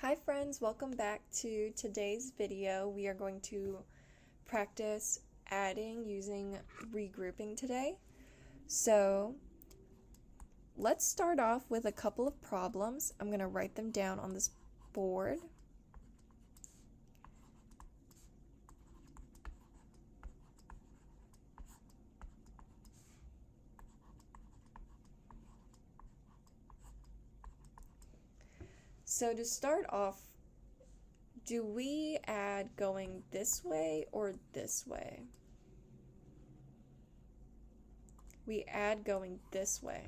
Hi friends, welcome back to today's video. We are going to practice adding using regrouping today. So let's start off with a couple of problems. I'm going to write them down on this board. So to start off, do we add going this way or this way? We add going this way,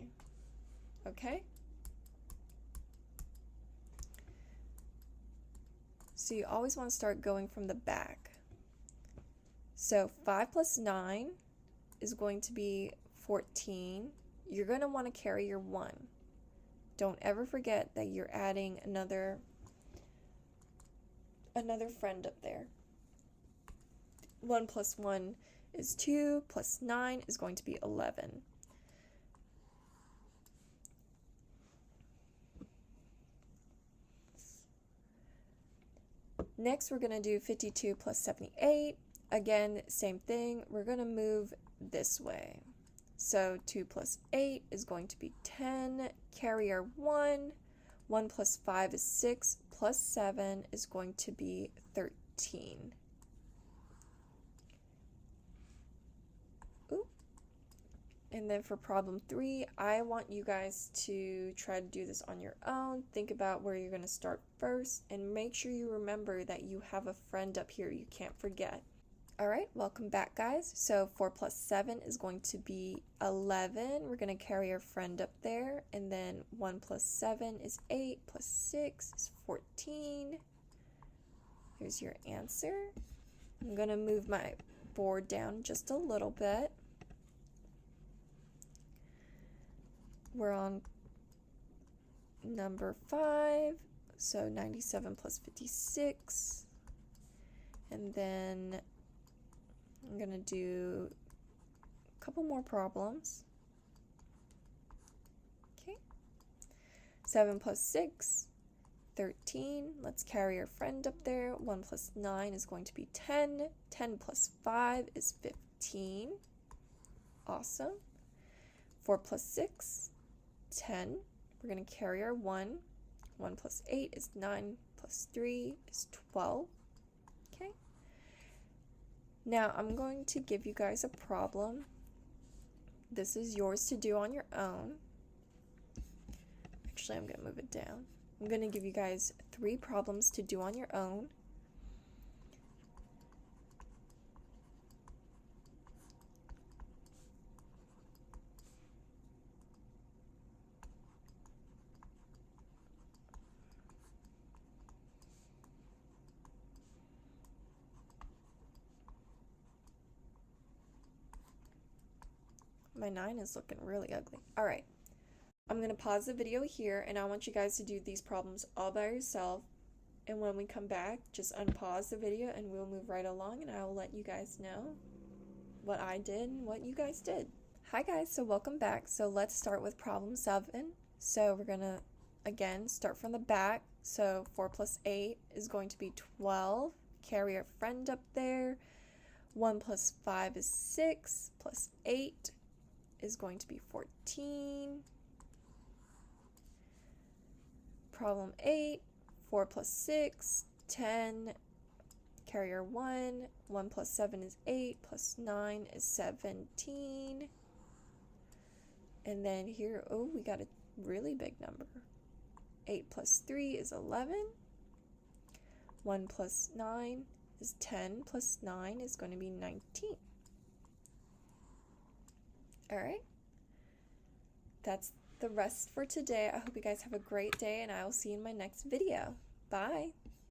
okay? So you always want to start going from the back. So 5 plus 9 is going to be 14. You're going to want to carry your 1. Don't ever forget that you're adding another friend up there. 1 plus 1 is 2, plus 9 is going to be 11. Next, we're going to do 52 plus 78. Again, same thing. We're going to move this way. So 2 plus 8 is going to be 10. Carry our 1. 1 plus 5 is 6. Plus 7 is going to be 13. Ooh. And then for problem 3, I want you guys to try to do this on your own. Think about where you're going to start first and make sure you remember that you have a friend up here you can't forget. Alright, welcome back guys. So 4 plus 7 is going to be 11. We're going to carry our friend up there. And then 1 plus 7 is 8, plus 6 is 14. Here's your answer. I'm going to move my board down just a little bit. We're on number 5, so 97 plus 56. And then I'm going to do a couple more problems. Okay. 7 plus 6, 13. Let's carry our friend up there. 1 plus 9 is going to be 10. 10 plus 5 is 15. Awesome. 4 plus 6, 10. We're going to carry our 1. 1 plus 8 is 9, plus 3 is 12. Okay. Now I'm going to give you guys a problem. This is yours to do on your own. Actually, I'm going to move it down. I'm going to give you guys 3 problems to do on your own. My 9 is looking really ugly. Alright, I'm going to pause the video here and I want you guys to do these problems all by yourself. And when we come back, just unpause the video and we'll move right along and I will let you guys know what I did and what you guys did. Hi guys, so welcome back. So let's start with problem 7. So we're going to, again, start from the back. So 4 plus 8 is going to be 12. Carry our friend up there. 1 plus 5 is 6, plus 8 is going to be 14. Problem 8, 4 plus 6, 10, carry our 1, 1 plus 7 is 8, plus 9 is 17. And then here, oh, we got a really big number. 8 plus 3 is 11. 1 plus 9 is 10, plus 9 is going to be 19. Alright, that's the rest for today. I hope you guys have a great day and I will see you in my next video. Bye!